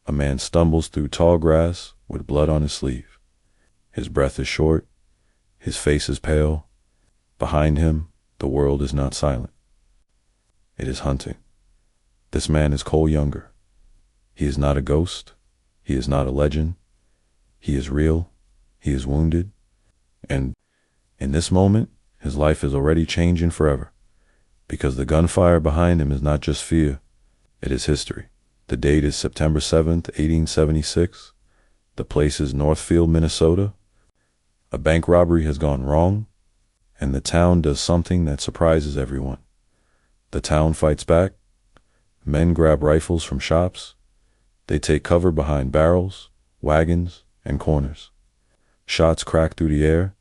A man stumbles through tall grass with blood on his sleeve. His breath is short. His face is pale. Behind him, the world is not silent. It is hunting. This man is Cole Younger. He is not a ghost. He is not a legend. He is real. He is wounded. And in this moment, his life is already changing forever. Because the gunfire behind him is not just fear. It is history. The date is September 7th, 1876. The place is Northfield, Minnesota. A bank robbery has gone wrong, and the town does something that surprises everyone. The town fights back. Men grab rifles from shops. They take cover behind barrels, wagons, and corners. Shots crack through the air.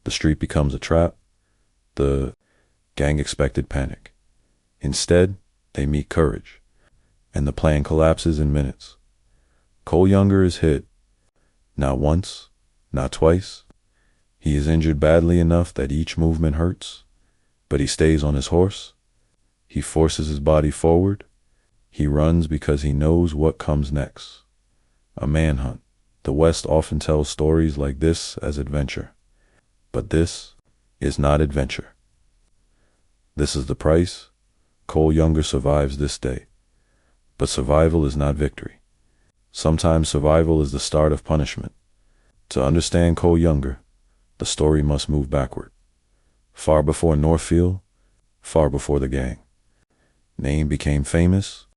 The street becomes a trap. The gang expected panic. Instead, they meet courage, and the plan collapses in minutes. Cole Younger is hit. Not once, not twice. He is injured badly enough that each movement hurts, but he stays on his horse. He forces his body forward. He runs because he knows what comes next. A manhunt. The West often tells stories like this as adventure, but this is not adventure. This is the price. Cole Younger survives this day. But survival is not victory. Sometimes survival is the start of punishment. To understand Cole Younger, the story must move backward. Far before Northfield, far before the gang. Name became famous,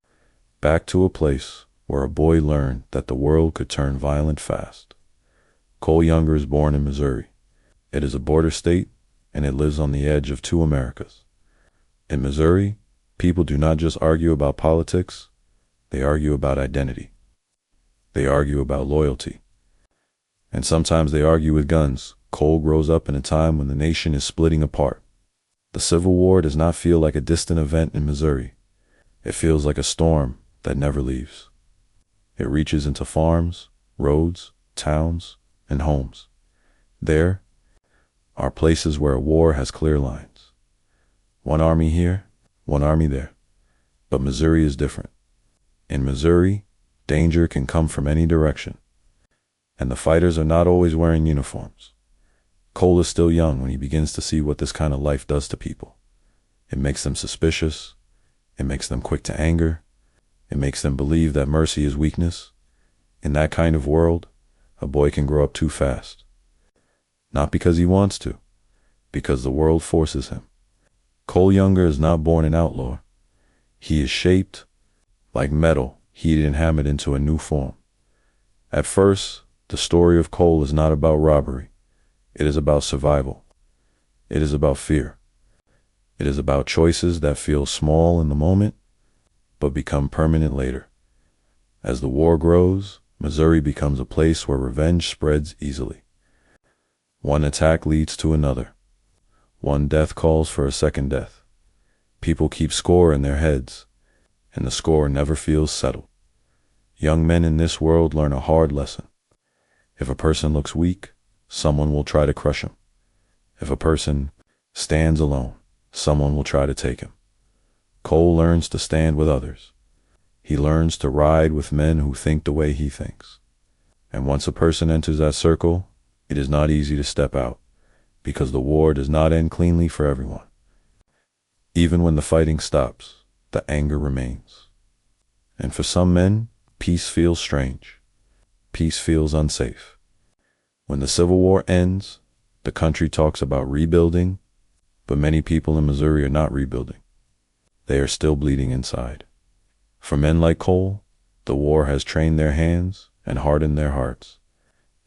back to a place where a boy learned that the world could turn violent fast. Cole Younger is born in Missouri. It is a border state, and it lives on the edge of two Americas. In Missouri, people do not just argue about politics, they argue about identity. They argue about loyalty. And sometimes they argue with guns. Cole grows up in a time when the nation is splitting apart. The Civil War does not feel like a distant event in Missouri. It feels like a storm that never leaves. It reaches into farms, roads, towns, and homes. There are places where a war has clear lines. One army here, one army there. But Missouri is different. In Missouri, danger can come from any direction. And the fighters are not always wearing uniforms. Cole is still young when he begins to see what this kind of life does to people. It makes them suspicious. It makes them quick to anger. It makes them believe that mercy is weakness. In that kind of world, a boy can grow up too fast. Not because he wants to, because the world forces him. Cole Younger is not born an outlaw. He is shaped like metal heated and hammered into a new form. At first, the story of Cole is not about robbery. It is about survival. It is about fear. It is about choices that feel small in the moment, but become permanent later. As the war grows, Missouri becomes a place where revenge spreads easily. One attack leads to another. One death calls for a second death. People keep score in their heads, and the score never feels settled. Young men in this world learn a hard lesson. If a person looks weak, someone will try to crush him. If a person stands alone, someone will try to take him. Cole learns to stand with others. He learns to ride with men who think the way he thinks. And once a person enters that circle, it is not easy to step out, because the war does not end cleanly for everyone. Even when the fighting stops, the anger remains. And for some men, peace feels strange. Peace feels unsafe. When the Civil War ends, the country talks about rebuilding, but many people in Missouri are not rebuilding. They are still bleeding inside. For men like Cole, the war has trained their hands and hardened their hearts.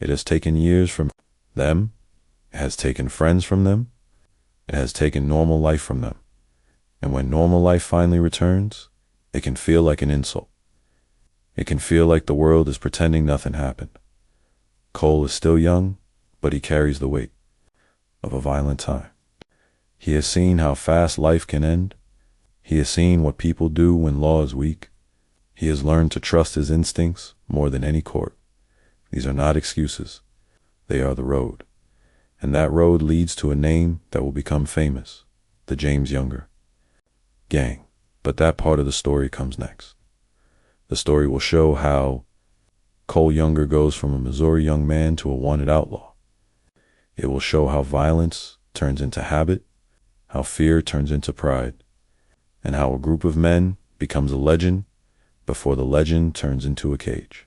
It has taken years from them. It has taken friends from them. It has taken normal life from them. And when normal life finally returns, it can feel like an insult. It can feel like the world is pretending nothing happened. Cole is still young, but he carries the weight of a violent time. He has seen how fast life can end. He has seen what people do when law is weak. He has learned to trust his instincts more than any court. These are not excuses. They are the road. And that road leads to a name that will become famous, the James Younger Gang. But that part of the story comes next. The story will show how Cole Younger goes from a Missouri young man to a wanted outlaw. It will show how violence turns into habit, how fear turns into pride, and how a group of men becomes a legend before the legend turns into a cage.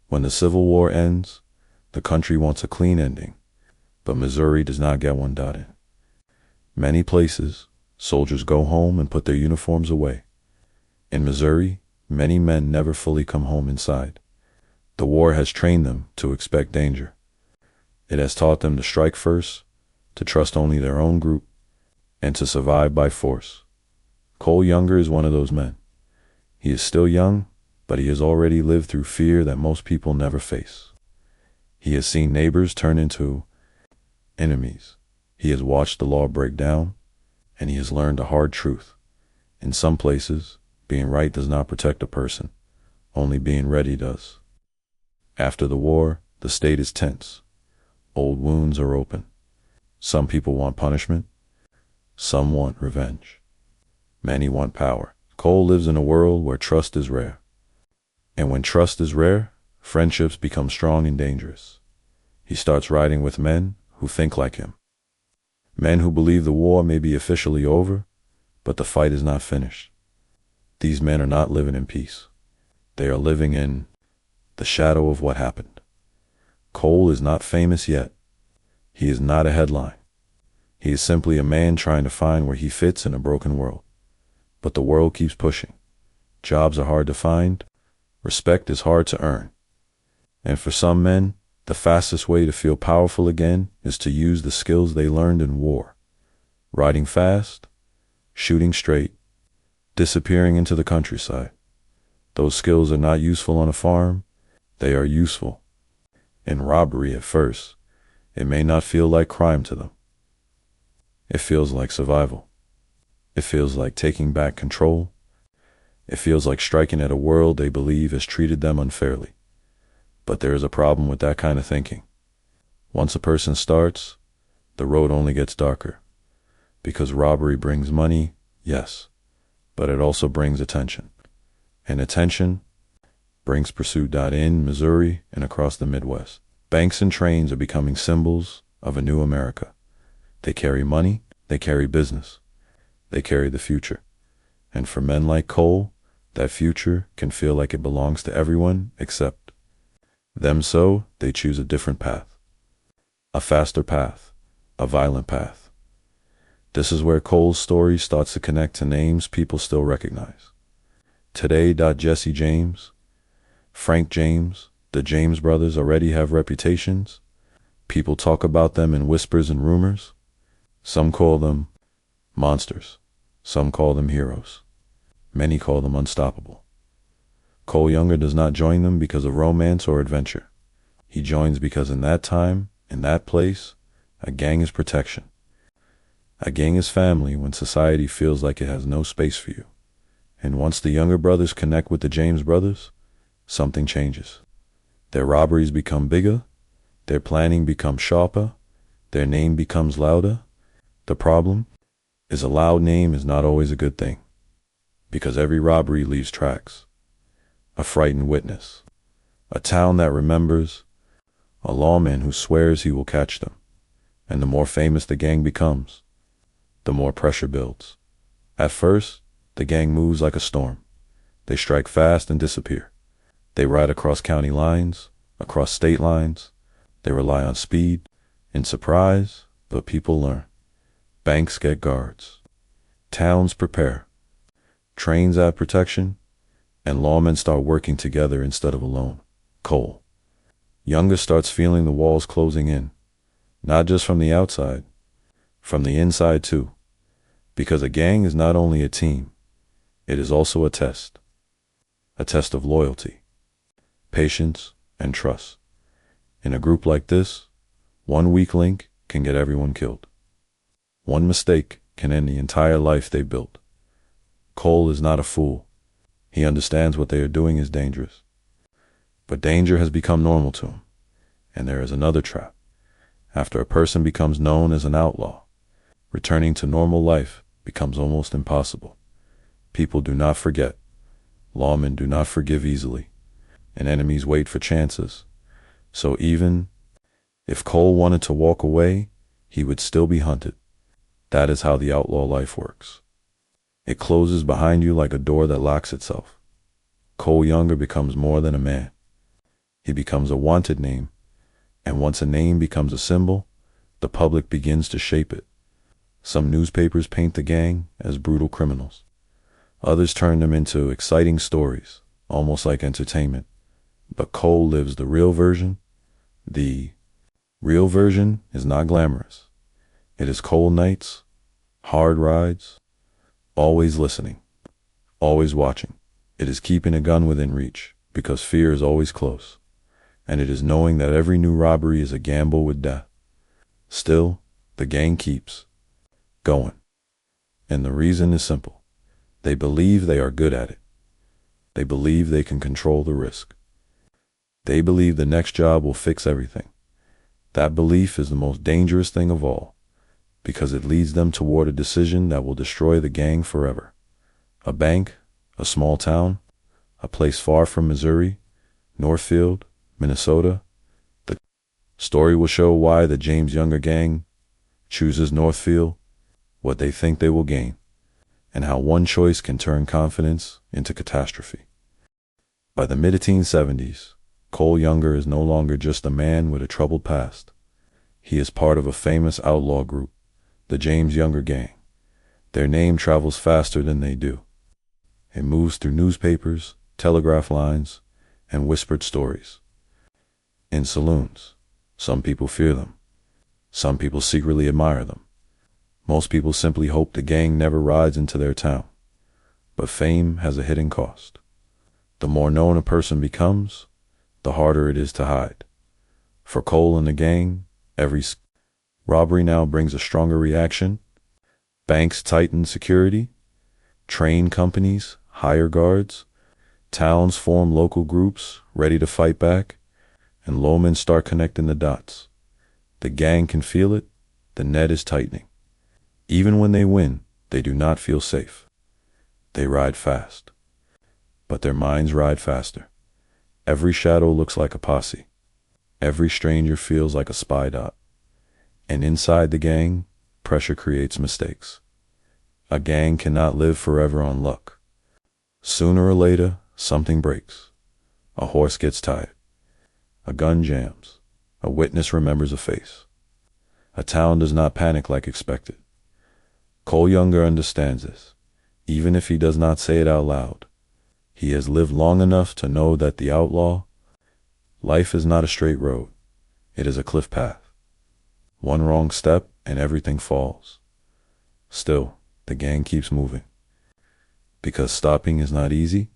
When the Civil War ends, the country wants a clean ending, but Missouri does not get one. In many places, soldiers go home and put their uniforms away. In Missouri, many men never fully come home inside. The war has trained them to expect danger. It has taught them to strike first, to trust only their own group, and to survive by force. Cole Younger is one of those men. He is still young, but he has already lived through fear that most people never face. He has seen neighbors turn into enemies. He has watched the law break down, and he has learned a hard truth. In some places, being right does not protect a person. Only being ready does. After the war, the state is tense. Old wounds are open. Some people want punishment. Some want revenge. Many want power. Cole lives in a world where trust is rare. And when trust is rare, friendships become strong and dangerous. He starts riding with men who think like him. Men who believe the war may be officially over, but the fight is not finished. These men are not living in peace. They are living in the shadow of what happened. Cole is not famous yet. He is not a headline. He is simply a man trying to find where he fits in a broken world. But the world keeps pushing. Jobs are hard to find. Respect is hard to earn. And for some men, the fastest way to feel powerful again is to use the skills they learned in war. Riding fast, shooting straight, disappearing into the countryside. Those skills are not useful on a farm. They are useful in robbery at first. It may not feel like crime to them. It feels like survival. It feels like taking back control. It feels like striking at a world they believe has treated them unfairly. But there is a problem with that kind of thinking. Once a person starts, the road only gets darker. Because robbery brings money, yes, but it also brings attention. And attention brings pursuit. In Missouri and across the Midwest, banks and trains are becoming symbols of a new America. They carry money, they carry business, they carry the future. And for men like Cole, that future can feel like it belongs to everyone except them, so they choose a different path. A faster path, a violent path. This is where Cole's story starts to connect to names people still recognize. Today, Jesse James, Frank James, the James brothers already have reputations. People talk about them in whispers and rumors. Some call them monsters. Some call them heroes. Many call them unstoppable. Cole Younger does not join them because of romance or adventure. He joins because in that time, in that place, a gang is protection. A gang is family when society feels like it has no space for you. And once the Younger brothers connect with the James brothers, something changes. Their robberies become bigger, their planning becomes sharper, their name becomes louder. The problem is a loud name is not always a good thing, because every robbery leaves tracks. A frightened witness, a town that remembers, a lawman who swears he will catch them. And the more famous the gang becomes, the more pressure builds. At first, the gang moves like a storm. They strike fast and disappear. They ride across county lines, across state lines. They rely on speed and surprise, but people learn. Banks get guards. Towns prepare. Trains add protection, and lawmen start working together instead of alone. Cole Younger starts feeling the walls closing in, not just from the outside, from the inside too. Because a gang is not only a team, it is also a test of loyalty, patience, and trust. In a group like this, one weak link can get everyone killed. One mistake can end the entire life they built. Cole is not a fool. He understands what they are doing is dangerous. But danger has become normal to him. And there is another trap. After a person becomes known as an outlaw, returning to normal life becomes almost impossible. People do not forget. Lawmen do not forgive easily. and enemies wait for chances. So even if Cole wanted to walk away, he would still be hunted. That is how the outlaw life works. It closes behind you like a door that locks itself. Cole Younger becomes more than a man. He becomes a wanted name, and once a name becomes a symbol, the public begins to shape it. Some newspapers paint the gang as brutal criminals. Others turn them into exciting stories, almost like entertainment. But Cole lives the real version. The real version is not glamorous. It is cold nights, hard rides, always listening, always watching. It is keeping a gun within reach, because fear is always close. And it is knowing that every new robbery is a gamble with death. Still, the gang keeps going. And the reason is simple. They believe they are good at it. They believe they can control the risk. They believe the next job will fix everything. That belief is the most dangerous thing of all, because it leads them toward a decision that will destroy the gang forever. A bank, a small town, a place far from Missouri, Northfield, Minnesota. The story will show why the James Younger gang chooses Northfield, what they think they will gain, and how one choice can turn confidence into catastrophe. By the mid-1870s, Cole Younger is no longer just a man with a troubled past. He is part of a famous outlaw group, the James Younger Gang. Their name travels faster than they do. It moves through newspapers, telegraph lines, and whispered stories. In saloons, some people fear them. Some people secretly admire them. Most people simply hope the gang never rides into their town. But fame has a hidden cost. The more known a person becomes, the harder it is to hide. For Cole and the gang, every robbery now brings a stronger reaction. Banks tighten security. Train companies hire guards. Towns form local groups ready to fight back. And lawmen start connecting the dots. The gang can feel it. The net is tightening. Even when they win, they do not feel safe. They ride fast. But their minds ride faster. Every shadow looks like a posse. Every stranger feels like a spy dot. And inside the gang, pressure creates mistakes. A gang cannot live forever on luck. Sooner or later, something breaks. A horse gets tired. A gun jams. A witness remembers a face. A town does not panic like expected. Cole Younger understands this, even if he does not say it out loud. He has lived long enough to know that the outlaw life is not a straight road. It is a cliff path. One wrong step and everything falls. Still, the gang keeps moving. Because stopping is not easy.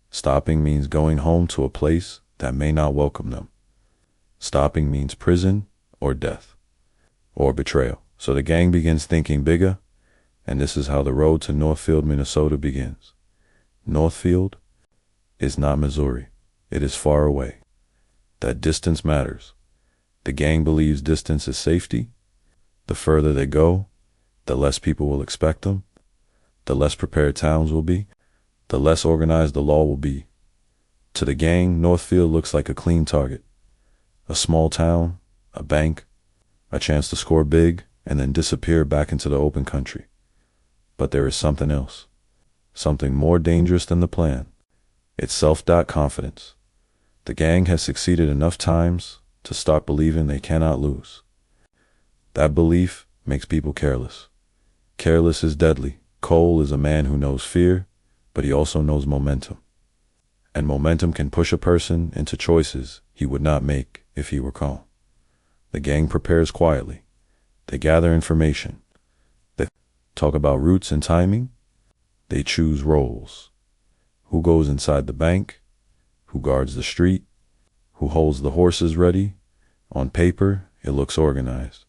Stopping means going home to a place that may not welcome them. Stopping means prison or death or betrayal. So the gang begins thinking bigger, and this is how the road to Northfield, Minnesota begins. Northfield is not Missouri. It is far away. That distance matters. The gang believes distance is safety. The further they go, the less people will expect them. The less prepared towns will be. The less organized the law will be. To the gang, Northfield looks like a clean target. A small town, a bank, a chance to score big, and then disappear back into the open country. But there is something else. Something more dangerous than the plan. It's self-confidence. The gang has succeeded enough times to start believing they cannot lose. That belief makes people careless. Careless is deadly. Cole is a man who knows fear, but he also knows momentum. And momentum can push a person into choices he would not make if he were calm. The gang prepares quietly. They gather information. They talk about routes and timing. They choose roles. Who goes inside the bank? Who guards the street? Who holds the horses ready? On paper, it looks organized.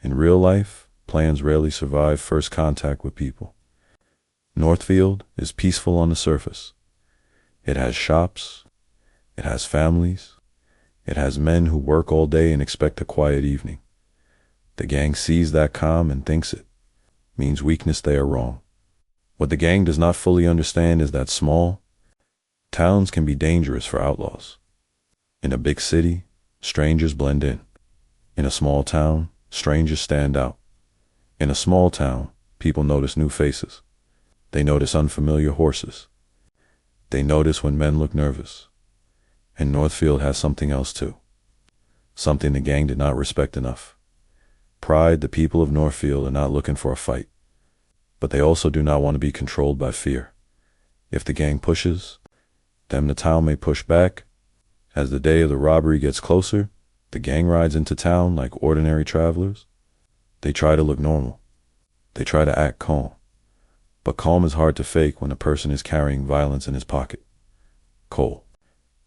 In real life, plans rarely survive first contact with people. Northfield is peaceful on the surface. It has shops. It has families. It has men who work all day and expect a quiet evening. The gang sees that calm and thinks it means weakness. They are wrong. What the gang does not fully understand is that small Towns can be dangerous for outlaws. In a big city, strangers blend in. In a small town, strangers stand out. In a small town, people notice new faces. They notice unfamiliar horses. They notice when men look nervous. And Northfield has something else too. Something the gang did not respect enough. Pride. The people of Northfield are not looking for a fight. But they also do not want to be controlled by fear. If the gang pushes, then the town may push back. As the day of the robbery gets closer, the gang rides into town like ordinary travelers. They try to look normal. They try to act calm. But calm is hard to fake when a person is carrying violence in his pocket. Cole,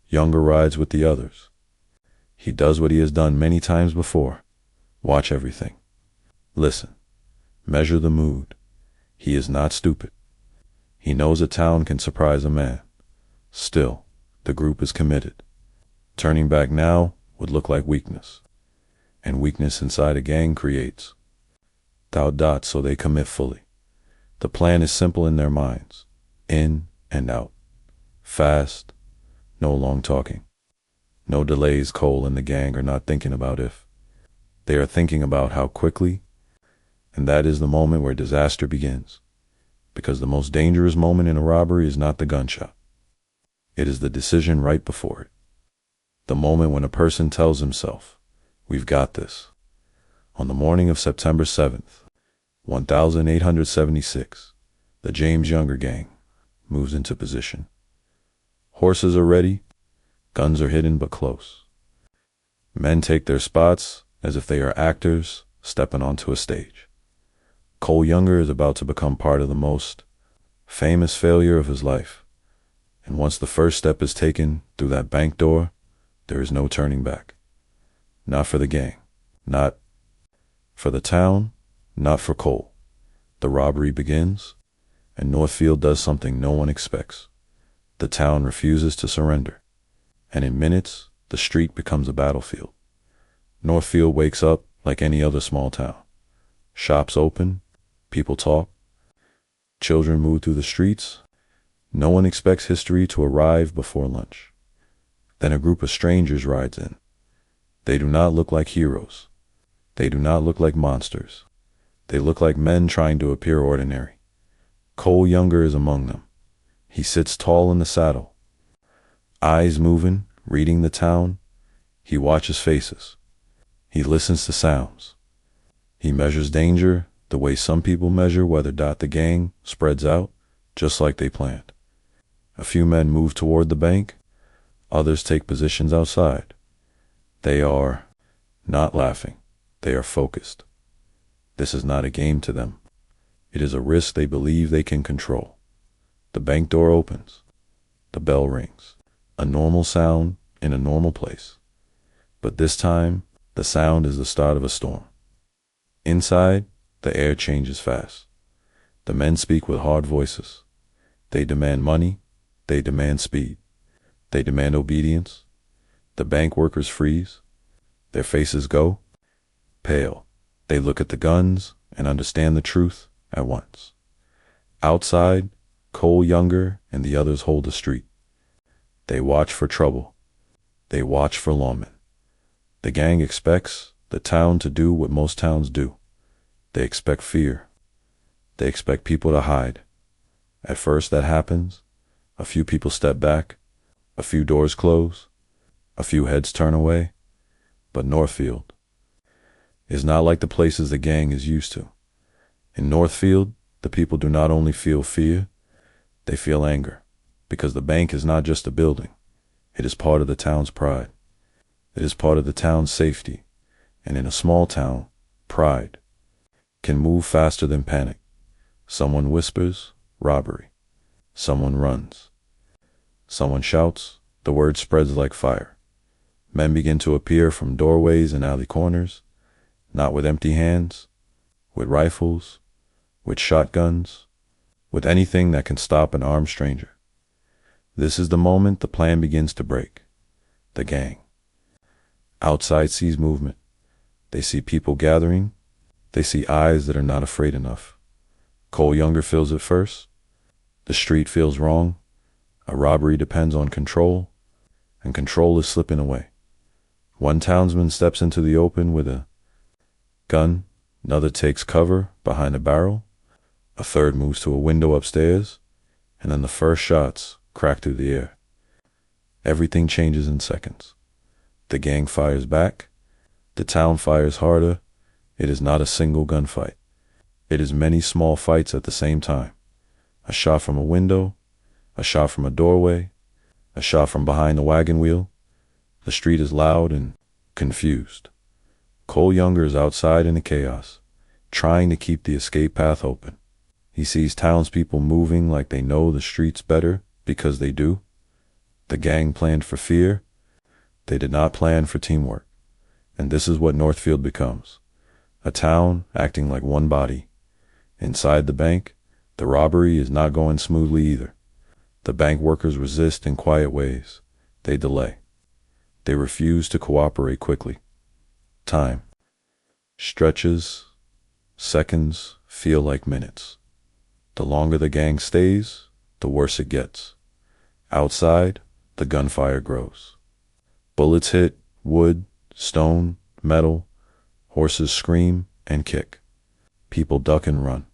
younger, rides with the others. He does what he has done many times before. Watch everything. Listen. Measure the mood. He is not stupid. He knows a town can surprise a man. Still, the group is committed. Turning back now would look like weakness. And weakness inside a gang creates doubt. So they commit fully. The plan is simple in their minds. In and out. Fast. No long talking. No delays. Cole and the gang are not thinking about if. They are thinking about how quickly. And that is the moment where disaster begins. Because the most dangerous moment in a robbery is not the gunshot. It is the decision right before it. The moment when a person tells himself, "We've got this." On the morning of September 7th, 1876, the James Younger gang moves into position. Horses are ready, guns are hidden but close. Men take their spots as if they are actors stepping onto a stage. Cole Younger is about to become part of the most famous failure of his life. And once the first step is taken through that bank door, there is no turning back. Not for the gang, not for the town, not for Cole. The robbery begins, and Northfield does something no one expects. The town refuses to surrender, and in minutes, the street becomes a battlefield. Northfield wakes up like any other small town. Shops open, people talk, children move through the streets. No one expects history to arrive before lunch. Then a group of strangers rides in. They do not look like heroes. They do not look like monsters. They look like men trying to appear ordinary. Cole Younger is among them. He sits tall in the saddle, eyes moving, reading the town. He watches faces. He listens to sounds. He measures danger the way some people measure whether the gang spreads out just like they planned. A few men move toward the bank. Others take positions outside. They are not laughing. They are focused. This is not a game to them. It is a risk they believe they can control. The bank door opens. The bell rings. A normal sound in a normal place. But this time, the sound is the start of a storm. Inside, the air changes fast. The men speak with hard voices. They demand money. They demand speed. They demand obedience. The bank workers freeze. Their faces go pale. They look at the guns and understand the truth at once. Outside, Cole Younger and the others hold the street. They watch for trouble. They watch for lawmen. The gang expects the town to do what most towns do. They expect fear. They expect people to hide. At first that happens. A few people step back. A few doors close. A few heads turn away. But Northfield is not like the places the gang is used to. In Northfield, the people do not only feel fear, they feel anger. Because the bank is not just a building. It is part of the town's pride. It is part of the town's safety. And in a small town, pride can move faster than panic. Someone whispers, robbery. Someone runs. Someone shouts, the word spreads like fire. Men begin to appear from doorways and alley corners, not with empty hands, with rifles, with shotguns, with anything that can stop an armed stranger. This is the moment the plan begins to break. The gang. Outside sees movement. They see people gathering. They see eyes that are not afraid enough. Cole Younger feels it first. The street feels wrong. A robbery depends on control, and control is slipping away. One townsman steps into the open with a gun, another takes cover behind a barrel, a third moves to a window upstairs, and then the first shots crack through the air. Everything changes in seconds. The gang fires back, the town fires harder. It is not a single gunfight. It is many small fights at the same time. A shot from a window, a shot from a doorway, a shot from behind the wagon wheel. The street is loud and confused. Cole Younger is outside in the chaos, trying to keep the escape path open. He sees townspeople moving like they know the streets better because they do. The gang planned for fear. They did not plan for teamwork. And this is what Northfield becomes. A town acting like one body. Inside the bank, the robbery is not going smoothly either. The bank workers resist in quiet ways. They delay. They refuse to cooperate quickly. Time stretches. Seconds feel like minutes. The longer the gang stays, the worse it gets. Outside, the gunfire grows. Bullets hit wood, stone, metal. Horses scream and kick. People duck and run.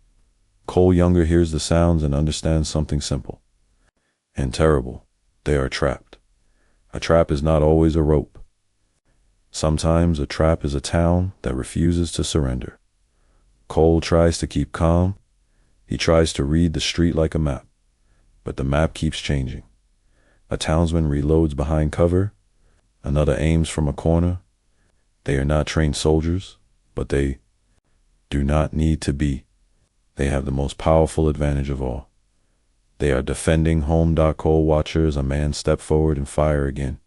Cole Younger hears the sounds and understands something simple and terrible. They are trapped. A trap is not always a rope. Sometimes a trap is a town that refuses to surrender. Cole tries to keep calm. He tries to read the street like a map, but the map keeps changing. A townsman reloads behind cover. Another aims from a corner. They are not trained soldiers, but they do not need to be. They have the most powerful advantage of all. They are defending home. Cole watches a man step forward and fire again.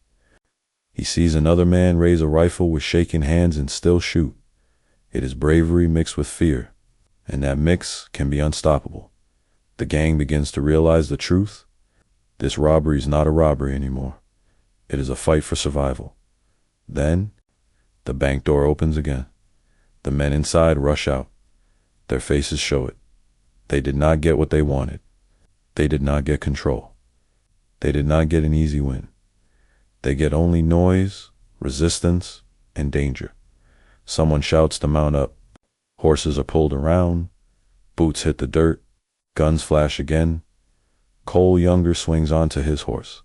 He sees another man raise a rifle with shaking hands and still shoot. It is bravery mixed with fear, and that mix can be unstoppable. The gang begins to realize the truth. This robbery is not a robbery anymore. It is a fight for survival. Then, the bank door opens again. The men inside rush out. Their faces show it. They did not get what they wanted. They did not get control. They did not get an easy win. They get only noise, resistance, and danger. Someone shouts to mount up. Horses are pulled around. Boots hit the dirt. Guns flash again. Cole Younger swings onto his horse.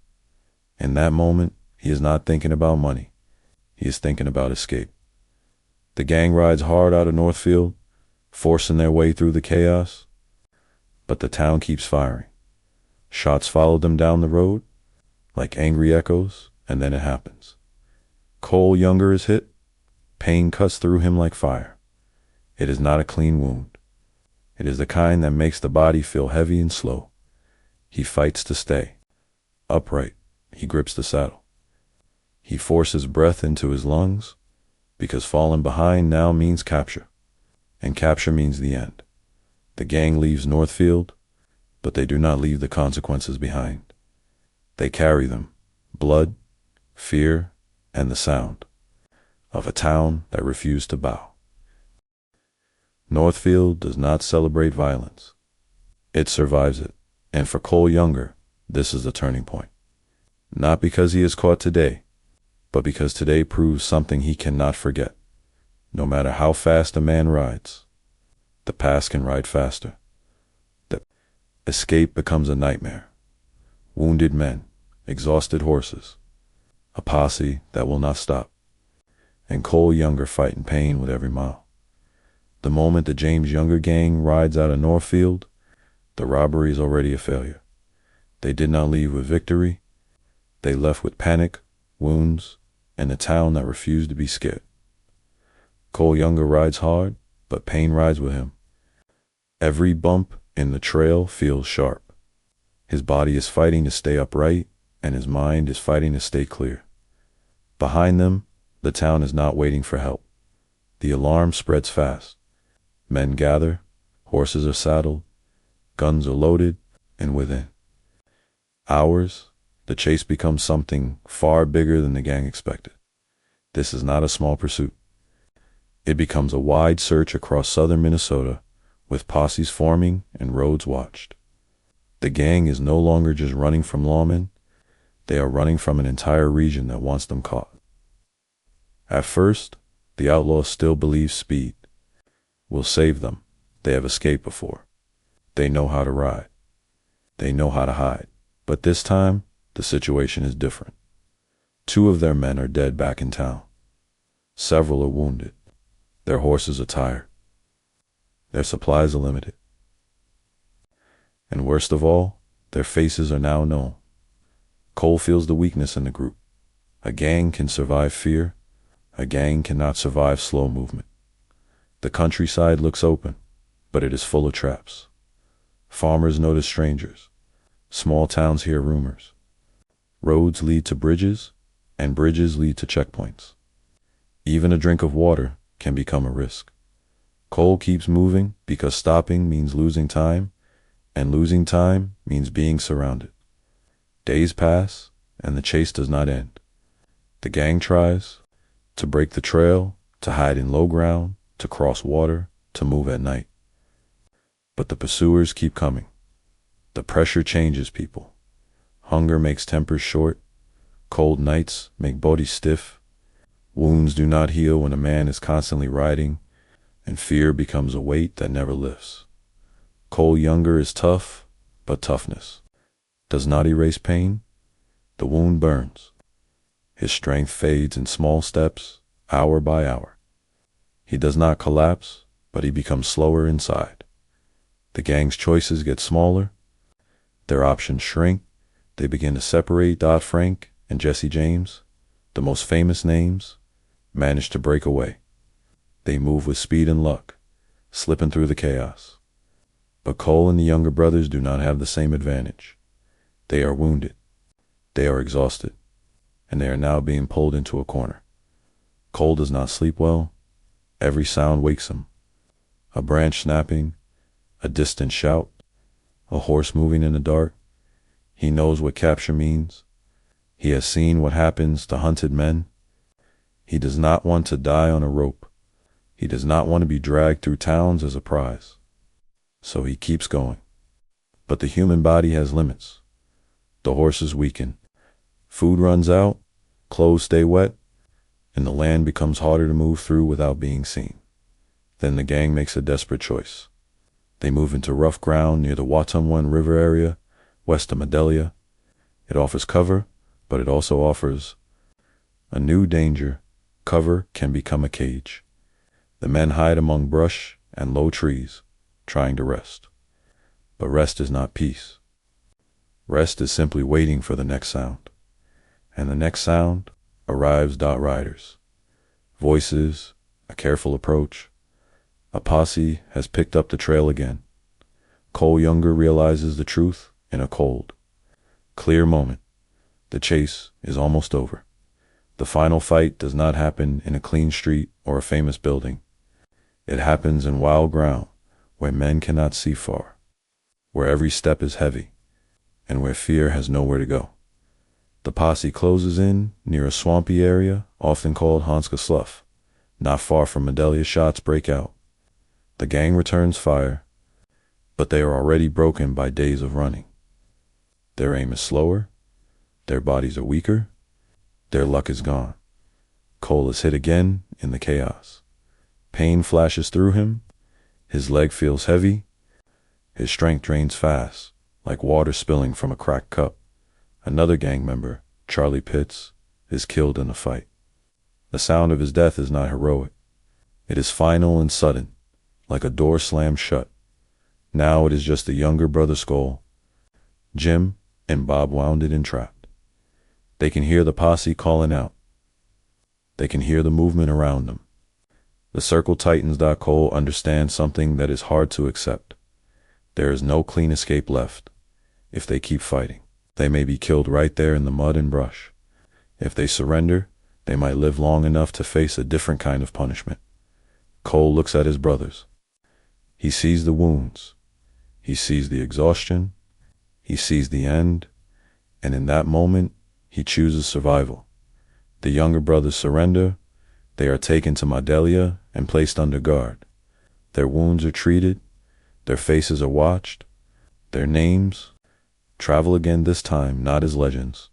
In that moment, he is not thinking about money. He is thinking about escape. The gang rides hard out of Northfield, forcing their way through the chaos. But the town keeps firing. Shots follow them down the road, like angry echoes, and then it happens. Cole Younger is hit. Pain cuts through him like fire. It is not a clean wound. It is the kind that makes the body feel heavy and slow. He fights to stay. Upright, he grips the saddle. He forces breath into his lungs, because falling behind now means capture, and capture means the end. The gang leaves Northfield, but they do not leave the consequences behind. They carry them, blood, fear, and the sound of a town that refused to bow. Northfield does not celebrate violence. It survives it, and for Cole Younger, this is the turning point. Not because he is caught today, but because today proves something he cannot forget. No matter how fast a man rides, the past can ride faster. The escape becomes a nightmare. Wounded men, exhausted horses, a posse that will not stop, and Cole Younger fighting pain with every mile. The moment the James Younger gang rides out of Northfield, the robbery is already a failure. They did not leave with victory. They left with panic, wounds, and a town that refused to be scared. Cole Younger rides hard, but pain rides with him. Every bump in the trail feels sharp. His body is fighting to stay upright, and his mind is fighting to stay clear. Behind them, the town is not waiting for help. The alarm spreads fast. Men gather, horses are saddled, guns are loaded, and within hours, the chase becomes something far bigger than the gang expected. This is not a small pursuit. It becomes a wide search across southern Minnesota, with posses forming and roads watched. The gang is no longer just running from lawmen, they are running from an entire region that wants them caught. At first, the outlaws still believe speed will save them. They have escaped before. They know how to ride. They know how to hide. But this time, the situation is different. 2 of their men are dead back in town. Several are wounded. Their horses are tired. Their supplies are limited. And worst of all, their faces are now known. Cole feels the weakness in the group. A gang can survive fear. A gang cannot survive slow movement. The countryside looks open, but it is full of traps. Farmers notice strangers. Small towns hear rumors. Roads lead to bridges, and bridges lead to checkpoints. Even a drink of water can become a risk. Cole keeps moving because stopping means losing time, and losing time means being surrounded. Days pass, and the chase does not end. The gang tries to break the trail, to hide in low ground, to cross water, to move at night. But the pursuers keep coming. The pressure changes people. Hunger makes tempers short. Cold nights make bodies stiff. Wounds do not heal when a man is constantly riding, and fear becomes a weight that never lifts. Cole Younger is tough, but toughness does not erase pain. The wound burns. His strength fades in small steps, hour by hour. He does not collapse, but he becomes slower inside. The gang's choices get smaller. Their options shrink. They begin to separate. Dodd-Frank and Jesse James, the most famous names, manage to break away. They move with speed and luck, slipping through the chaos. But Cole and the younger brothers do not have the same advantage. They are wounded. They are exhausted. And they are now being pulled into a corner. Cole does not sleep well. Every sound wakes him. A branch snapping, a distant shout, a horse moving in the dark. He knows what capture means. He has seen what happens to hunted men. He does not want to die on a rope. He does not want to be dragged through towns as a prize. So he keeps going. But the human body has limits. The horses weaken. Food runs out, clothes stay wet, and the land becomes harder to move through without being seen. Then the gang makes a desperate choice. They move into rough ground near the Watumwan River area, west of Madelia. It offers cover, but it also offers a new danger. Cover can become a cage. The men hide among brush and low trees, trying to rest. But rest is not peace. Rest is simply waiting for the next sound. And the next sound arrives. Riders. Voices, a careful approach. A posse has picked up the trail again. Cole Younger realizes the truth in a cold, clear moment. The chase is almost over. The final fight does not happen in a clean street or a famous building. It happens in wild ground where men cannot see far, where every step is heavy, and where fear has nowhere to go. The posse closes in near a swampy area often called Hanska Slough. Not far from Madelia, shots break out. The gang returns fire, but they are already broken by days of running. Their aim is slower, their bodies are weaker, their luck is gone. Cole is hit again in the chaos. Pain flashes through him, his leg feels heavy, his strength drains fast, like water spilling from a cracked cup. Another gang member, Charlie Pitts, is killed in the fight. The sound of his death is not heroic. It is final and sudden, like a door slammed shut. Now it is just the younger brother's skull. Jim and Bob wounded and trapped. They can hear the posse calling out. They can hear the movement around them. The circle tightens. Cole understands something that is hard to accept. There is no clean escape left. If they keep fighting, they may be killed right there in the mud and brush. If they surrender, they might live long enough to face a different kind of punishment. Cole looks at his brothers. He sees the wounds. He sees the exhaustion. He sees the end. And in that moment, he chooses survival. The younger brothers surrender. They are taken to Madelia and placed under guard. Their wounds are treated. Their faces are watched. Their names travel again, this time not as legends,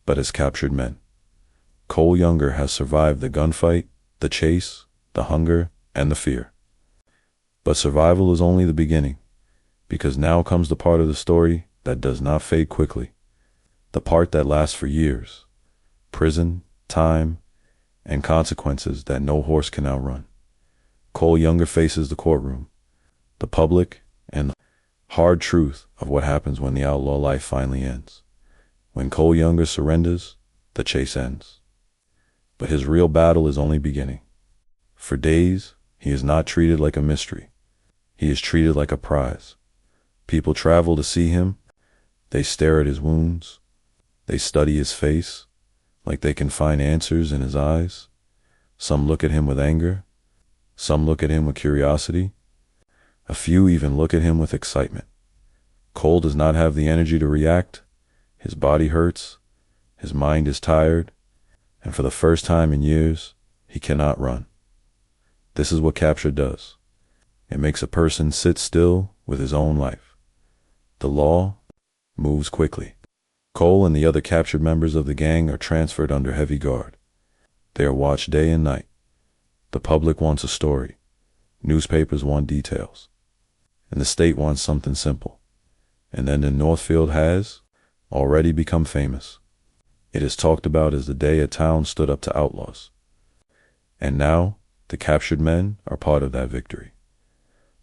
but as captured men. Cole Younger has survived the gunfight, the chase, the hunger, and the fear. But survival is only the beginning, because now comes the part of the story that does not fade quickly, the part that lasts for years: prison, time, and consequences that no horse can outrun. Cole Younger faces the courtroom, the public, and the hard truth of what happens when the outlaw life finally ends. When Cole Younger surrenders, the chase ends. But his real battle is only beginning. For days, he is not treated like a mystery. He is treated like a prize. People travel to see him. They stare at his wounds. They study his face, like they can find answers in his eyes. Some look at him with anger. Some look at him with curiosity. A few even look at him with excitement. Cole does not have the energy to react. His body hurts. His mind is tired. And for the first time in years, he cannot run. This is what capture does. It makes a person sit still with his own life. The law moves quickly. Cole and the other captured members of the gang are transferred under heavy guard. They are watched day and night. The public wants a story. Newspapers want details. And the state wants something simple. And then the Northfield has already become famous. It is talked about as the day a town stood up to outlaws. And now, the captured men are part of that victory.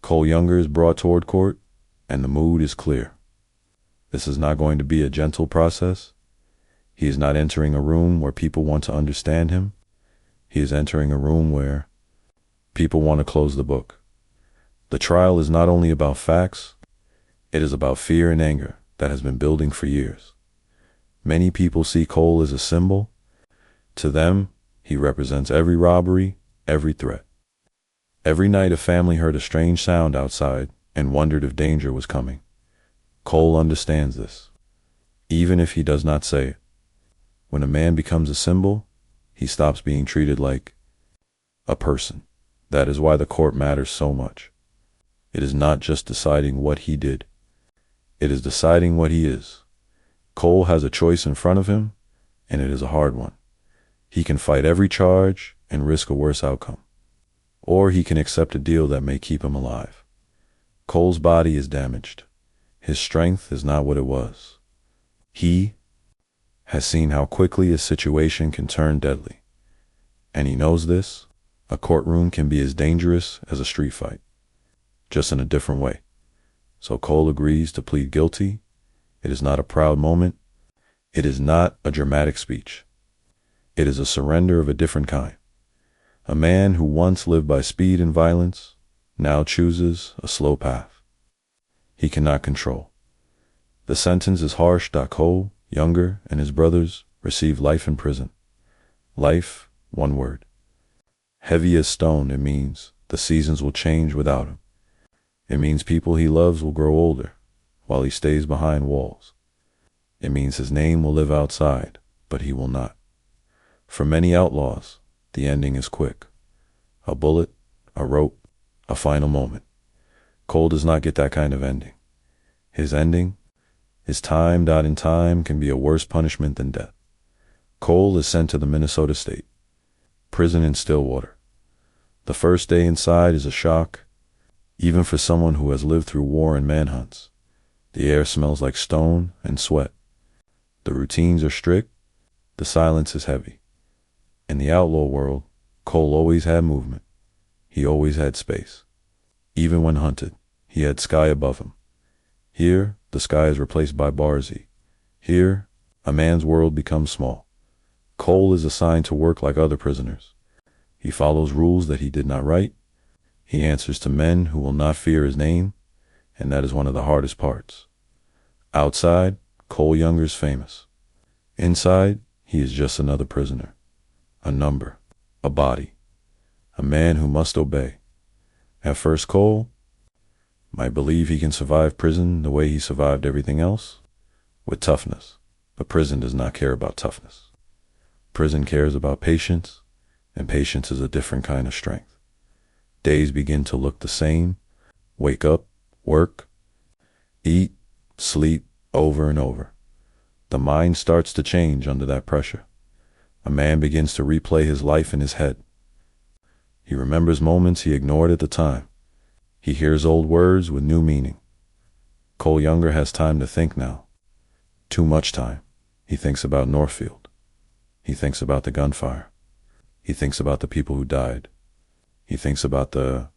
Cole Younger is brought toward court, and the mood is clear. This is not going to be a gentle process. He is not entering a room where people want to understand him. He is entering a room where people want to close the book. The trial is not only about facts, it is about fear and anger that has been building for years. Many people see Cole as a symbol. To them, he represents every robbery, every threat. Every night a family heard a strange sound outside and wondered if danger was coming. Cole understands this, even if he does not say it. When a man becomes a symbol, he stops being treated like a person. That is why the court matters so much. It is not just deciding what he did. It is deciding what he is. Cole has a choice in front of him, and it is a hard one. He can fight every charge and risk a worse outcome. Or he can accept a deal that may keep him alive. Cole's body is damaged. His strength is not what it was. He has seen how quickly a situation can turn deadly. And he knows this. A courtroom can be as dangerous as a street fight, just in a different way. So Cole agrees to plead guilty. It is not a proud moment. It is not a dramatic speech. It is a surrender of a different kind. A man who once lived by speed and violence now chooses a slow path he cannot control. The sentence is harsh. Cole Younger and his brothers receive life in prison. Life, one word. Heavy as stone. It means the seasons will change without him. It means people he loves will grow older while he stays behind walls. It means his name will live outside, but he will not. For many outlaws, the ending is quick. A bullet, a rope, a final moment. Cole does not get that kind of ending. His ending, his time. In time can be a worse punishment than death. Cole is sent to the Minnesota State Prison in Stillwater. The first day inside is a shock, even for someone who has lived through war and manhunts. The air smells like stone and sweat. The routines are strict. The silence is heavy. In the outlaw world, Cole always had movement. He always had space. Even when hunted, he had sky above him. Here, the sky is replaced by Barzy. Here, a man's world becomes small. Cole is assigned to work like other prisoners. He follows rules that he did not write. He answers to men who will not fear his name, and that is one of the hardest parts. Outside, Cole Younger is famous. Inside, he is just another prisoner. A number, a body, a man who must obey. At first, Cole might believe he can survive prison the way he survived everything else, with toughness. But prison does not care about toughness. Prison cares about patience, and patience is a different kind of strength. Days begin to look the same. Wake up, work, eat, sleep, over and over. The mind starts to change under that pressure. A man begins to replay his life in his head. He remembers moments he ignored at the time. He hears old words with new meaning. Cole Younger has time to think now. Too much time. He thinks about Northfield. He thinks about the gunfire. He thinks about the people who died. He thinks about the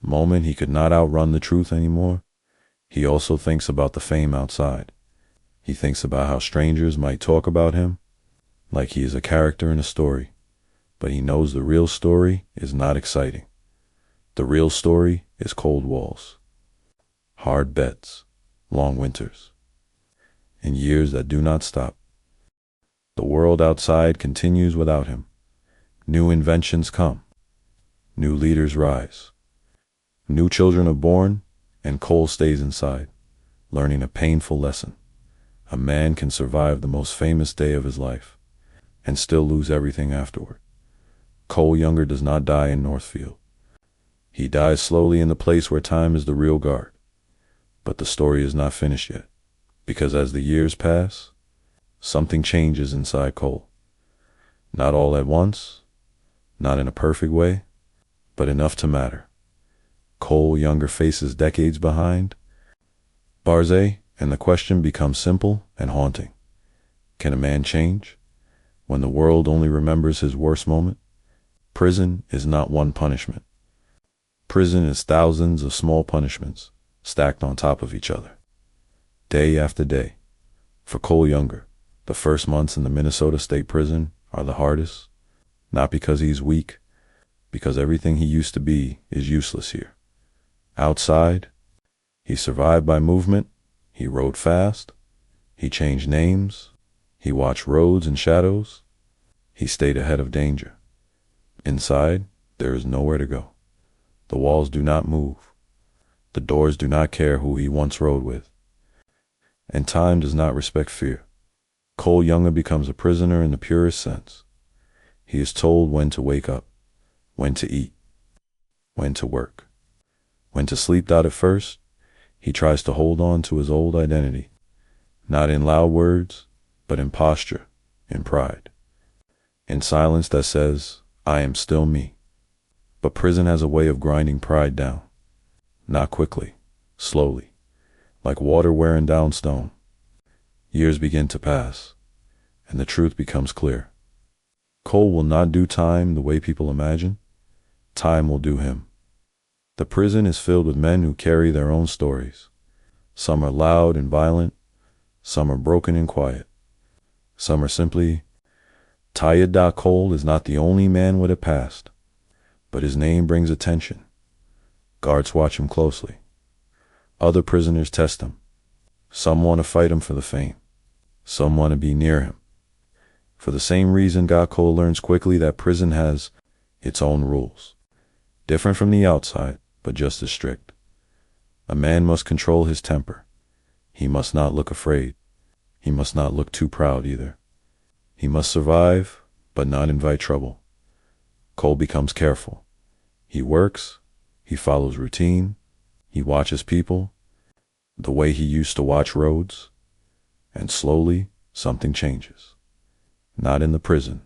moment he could not outrun the truth anymore. He also thinks about the fame outside. He thinks about how strangers might talk about him, like he is a character in a story. But he knows the real story is not exciting. The real story is cold walls, hard beds, long winters, and years that do not stop. The world outside continues without him. New inventions come. New leaders rise. New children are born, and Cole stays inside, learning a painful lesson. A man can survive the most famous day of his life and still lose everything afterward. Cole Younger does not die in Northfield. He dies slowly in the place where time is the real guard. But the story is not finished yet, because as the years pass, something changes inside Cole. Not all at once, not in a perfect way, but enough to matter. Cole Younger faces decades behind bars, and the question becomes simple and haunting. Can a man change when the world only remembers his worst moment? Prison is not one punishment. Prison is thousands of small punishments stacked on top of each other, day after day. For Cole Younger, the first months in the Minnesota State Prison are the hardest, not because he's weak, because everything he used to be is useless here. Outside, he survived by movement, he rode fast, he changed names, he watched roads and shadows, he stayed ahead of danger. Inside, there is nowhere to go. The walls do not move. The doors do not care who he once rode with. And time does not respect fear. Cole Younger becomes a prisoner in the purest sense. He is told when to wake up, when to eat, when to work, when to sleep. At first, he tries to hold on to his old identity, not in loud words, but in posture, in pride, in silence that says, I am still me. But prison has a way of grinding pride down, not quickly, slowly, like water wearing down stone. Years begin to pass, and the truth becomes clear. Cole will not do time the way people imagine. Time will do him. The prison is filled with men who carry their own stories. Some are loud and violent. Some are broken and quiet. Some are simply tired. Cole is not the only man with a past, but his name brings attention. Guards watch him closely. Other prisoners test him. Some want to fight him for the fame. Some want to be near him. For the same reason, Cole learns quickly that prison has its own rules. Different from the outside, but just as strict. A man must control his temper. He must not look afraid. He must not look too proud either. He must survive, but not invite trouble. Cole becomes careful. He works. He follows routine. He watches people, the way he used to watch roads. And slowly, something changes. Not in the prison.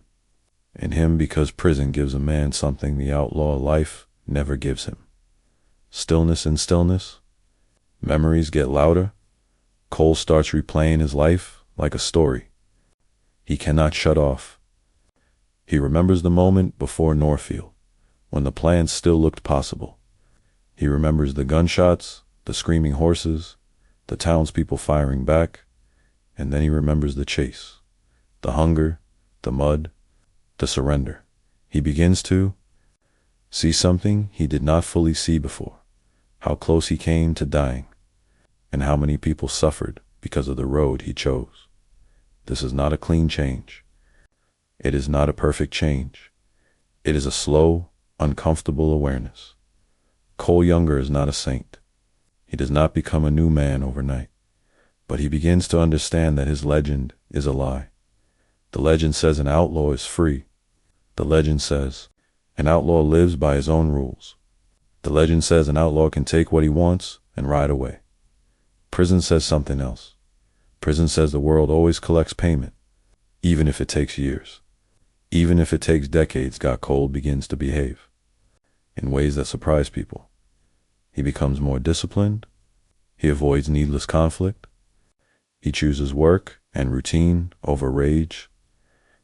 In him, because prison gives a man something the outlaw life never gives him. Stillness in stillness. Memories get louder. Cole starts replaying his life like a story. He cannot shut off. He remembers the moment before Northfield, when the plan still looked possible. He remembers the gunshots, the screaming horses, the townspeople firing back, and then he remembers the chase, the hunger, the mud, the surrender. He begins to see something he did not fully see before, how close he came to dying, and how many people suffered because of the road he chose. This is not a clean change. It is not a perfect change. It is a slow, uncomfortable awareness. Cole Younger is not a saint. He does not become a new man overnight, but he begins to understand that his legend is a lie. The legend says an outlaw is free. The legend says an outlaw lives by his own rules. The legend says an outlaw can take what he wants and ride away. Prison says something else. Prison says the world always collects payment, even if it takes years. Even if it takes decades, Cole begins to behave in ways that surprise people. He becomes more disciplined. He avoids needless conflict. He chooses work and routine over rage.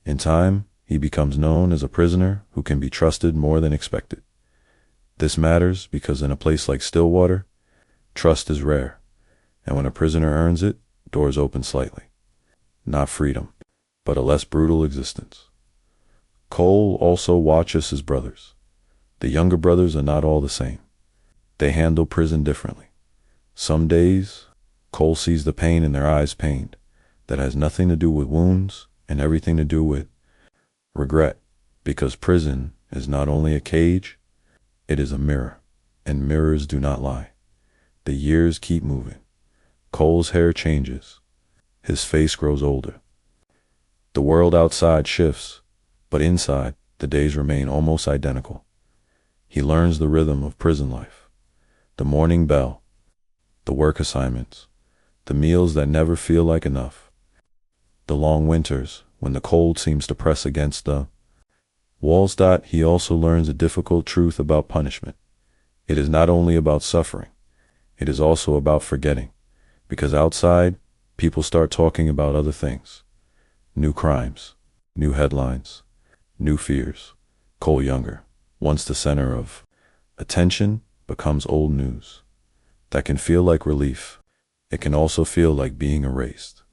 In time, he becomes known as a prisoner who can be trusted more than expected. This matters because in a place like Stillwater, trust is rare, and when a prisoner earns it, doors open slightly. Not freedom, but a less brutal existence. Cole also watches his brothers. The younger brothers are not all the same. They handle prison differently. Some days, Cole sees the pain in their eyes pained. That has nothing to do with wounds and everything to do with regret, because prison is not only a cage, it is a mirror, and mirrors do not lie. The years keep moving. Cole's hair changes. His face grows older. The world outside shifts, but inside, the days remain almost identical. He learns the rhythm of prison life. The morning bell, the work assignments, the meals that never feel like enough, the long winters when the cold seems to press against the walls. He also learns a difficult truth about punishment. It is not only about suffering, it is also about forgetting, because outside, people start talking about other things. New crimes, new headlines, new fears. Cole Younger, once the center of attention, becomes old news. That can feel like relief. It can also feel like being erased.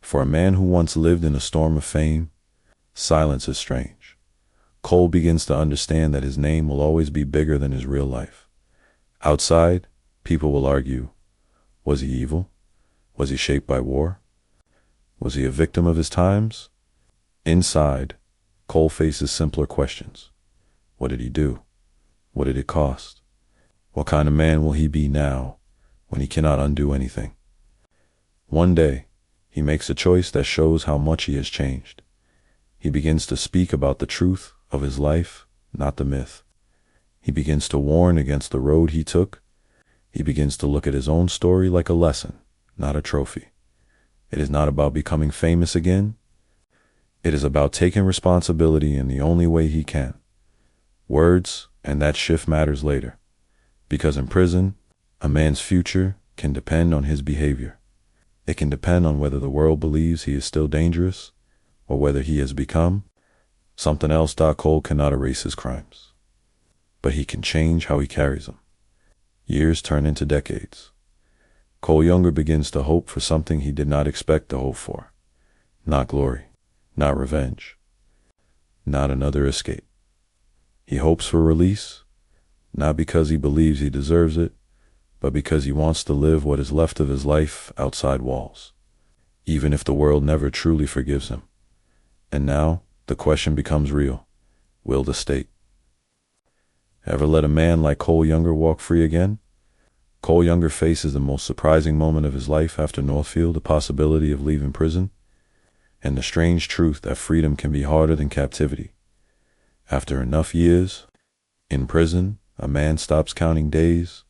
For a man who once lived in a storm of fame, silence is strange. Cole begins to understand that his name will always be bigger than his real life. Outside, people will argue, was he evil? Was he shaped by war? Was he a victim of his times? Inside, Cole faces simpler questions. What did he do? What did it cost? What kind of man will he be now when he cannot undo anything? One day, he makes a choice that shows how much he has changed. He begins to speak about the truth of his life, not the myth. He begins to warn against the road he took. He begins to look at his own story like a lesson, not a trophy. It is not about becoming famous again. It is about taking responsibility in the only way he can. Words, and that shift matters later. Because in prison, a man's future can depend on his behavior. It can depend on whether the world believes he is still dangerous or whether he has become something else. Cole cannot erase his crimes, but he can change how he carries them. Years turn into decades. Cole Younger begins to hope for something he did not expect to hope for. Not glory, not revenge, not another escape. He hopes for release, not because he believes he deserves it, but because he wants to live what is left of his life outside walls, even if the world never truly forgives him. And now, the question becomes real. Will the state ever let a man like Cole Younger walk free again? Cole Younger faces the most surprising moment of his life after Northfield, the possibility of leaving prison, and the strange truth that freedom can be harder than captivity. After enough years in prison, a man stops counting days.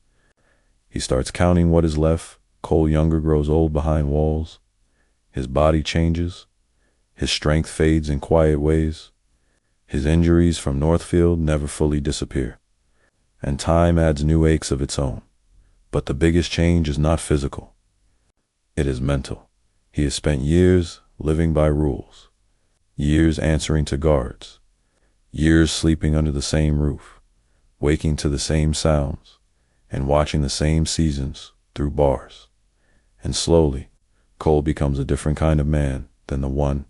He starts counting what is left. Cole Younger grows old behind walls. His body changes. His strength fades in quiet ways. His injuries from Northfield never fully disappear. And time adds new aches of its own. But the biggest change is not physical. It is mental. He has spent years living by rules. Years answering to guards. Years sleeping under the same roof. Waking to the same sounds. And watching the same seasons through bars. And slowly, Cole becomes a different kind of man than the one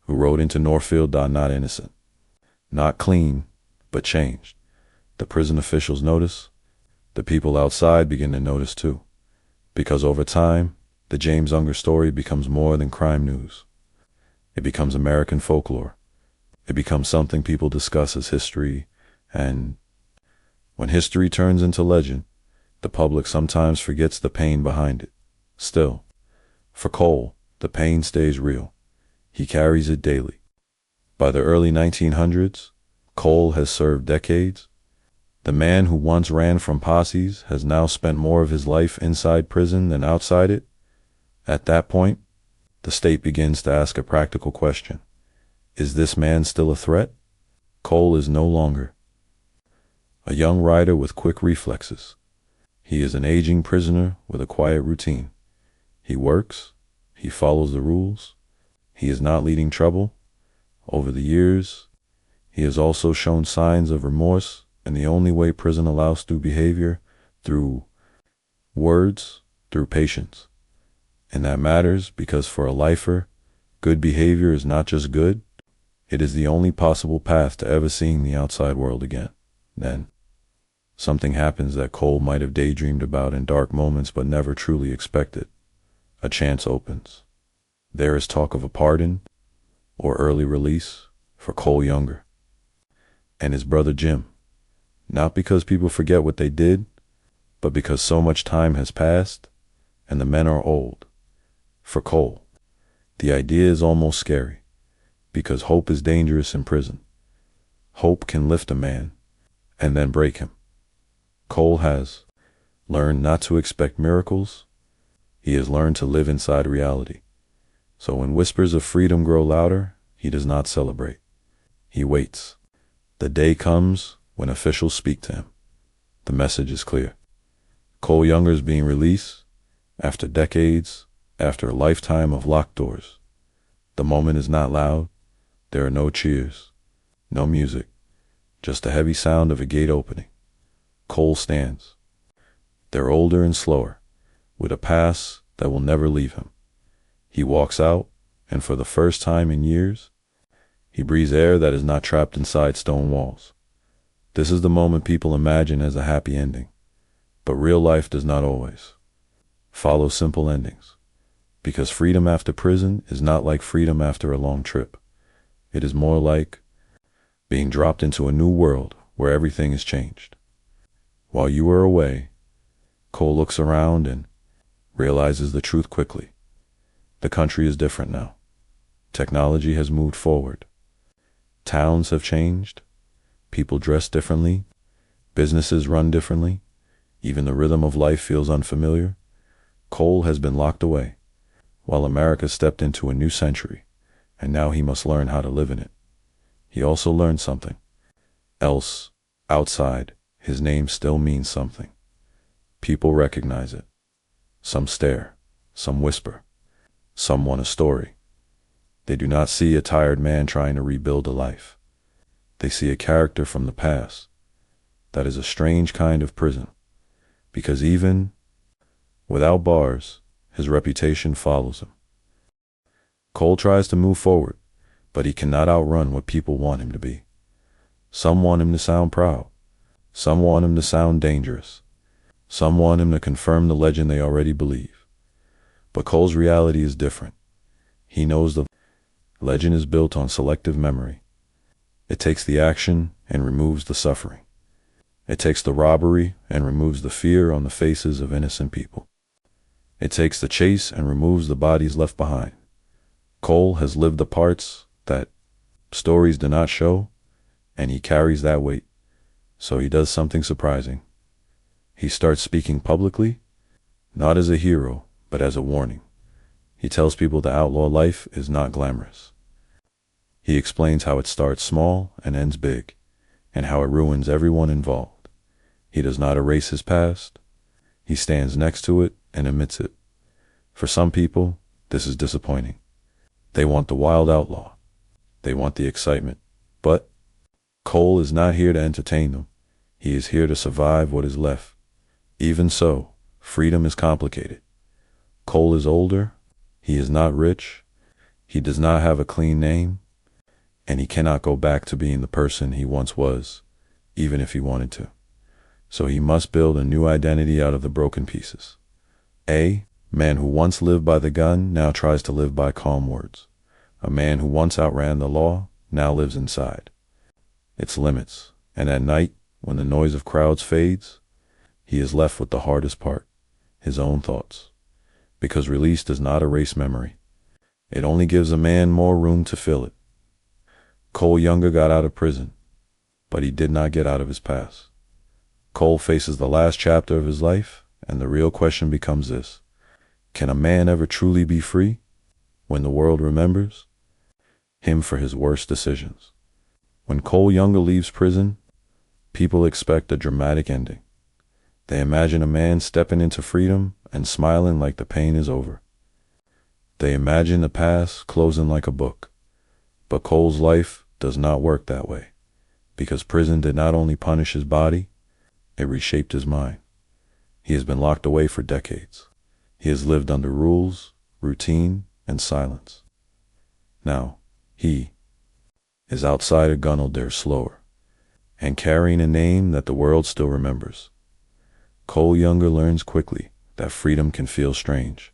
who rode into Northfield. Not innocent, not clean, but changed. The prison officials notice. The people outside begin to notice too. Because over time, the James Unger story becomes more than crime news. It becomes American folklore. It becomes something people discuss as history, and when history turns into legend, the public sometimes forgets the pain behind it. Still, for Cole, the pain stays real. He carries it daily. By the early 1900s, Cole has served decades. The man who once ran from posses has now spent more of his life inside prison than outside it. At that point, the state begins to ask a practical question. Is this man still a threat? Cole is no longer a young rider with quick reflexes. He is an aging prisoner with a quiet routine. He works, he follows the rules, he is not leading trouble. Over the years, he has also shown signs of remorse, and the only way prison allows through behavior, through words, through patience. And that matters because for a lifer, good behavior is not just good, it is the only possible path to ever seeing the outside world again. Then, something happens that Cole might have daydreamed about in dark moments but never truly expected. A chance opens. There is talk of a pardon or early release for Cole Younger and his brother Jim. Not because people forget what they did, but because so much time has passed and the men are old. For Cole, the idea is almost scary because hope is dangerous in prison. Hope can lift a man and then break him. Cole has learned not to expect miracles. He has learned to live inside reality. So when whispers of freedom grow louder, he does not celebrate. He waits. The day comes when officials speak to him. The message is clear. Cole Younger is being released after decades, after a lifetime of locked doors. The moment is not loud. There are no cheers, no music, just the heavy sound of a gate opening. Cole stands. They're older and slower, with a pass that will never leave him. He walks out, and for the first time in years, he breathes air that is not trapped inside stone walls. This is the moment people imagine as a happy ending, but real life does not always follow simple endings, because freedom after prison is not like freedom after a long trip. It is more like being dropped into a new world where everything is changed. While you are away, Cole looks around and realizes the truth quickly. The country is different now. Technology has moved forward. Towns have changed. People dress differently. Businesses run differently. Even the rhythm of life feels unfamiliar. Cole has been locked away, while America stepped into a new century, and now he must learn how to live in it. He also learned something else. Outside, his name still means something. People recognize it. Some stare, some whisper, some want a story. They do not see a tired man trying to rebuild a life. They see a character from the past. That is a strange kind of prison, because even without bars, his reputation follows him. Cole tries to move forward, but he cannot outrun what people want him to be. Some want him to sound proud. Some want him to sound dangerous. Some want him to confirm the legend they already believe. But Cole's reality is different. He knows the legend is built on selective memory. It takes the action and removes the suffering. It takes the robbery and removes the fear on the faces of innocent people. It takes the chase and removes the bodies left behind. Cole has lived the parts that stories do not show, and he carries that weight. So he does something surprising. He starts speaking publicly, not as a hero, but as a warning. He tells people the outlaw life is not glamorous. He explains how it starts small and ends big, and how it ruins everyone involved. He does not erase his past. He stands next to it and admits it. For some people, this is disappointing. They want the wild outlaw. They want the excitement. But Cole is not here to entertain them. He is here to survive what is left. Even so, freedom is complicated. Cole is older. He is not rich. He does not have a clean name. And he cannot go back to being the person he once was, even if he wanted to. So he must build a new identity out of the broken pieces. A man who once lived by the gun now tries to live by calm words. A man who once outran the law now lives inside its limits. And at night, when the noise of crowds fades, he is left with the hardest part, his own thoughts. Because release does not erase memory. It only gives a man more room to fill it. Cole Younger got out of prison, but he did not get out of his past. Cole faces the last chapter of his life, and the real question becomes this: Can a man ever truly be free when the world remembers him for his worst decisions? When Cole Younger leaves prison, people expect a dramatic ending. They imagine a man stepping into freedom and smiling like the pain is over. They imagine the past closing like a book. But Cole's life does not work that way, because prison did not only punish his body, it reshaped his mind. He has been locked away for decades. He has lived under rules, routine, and silence. Now, he is outside a gun there slower, and carrying a name that the world still remembers. Cole Younger learns quickly that freedom can feel strange.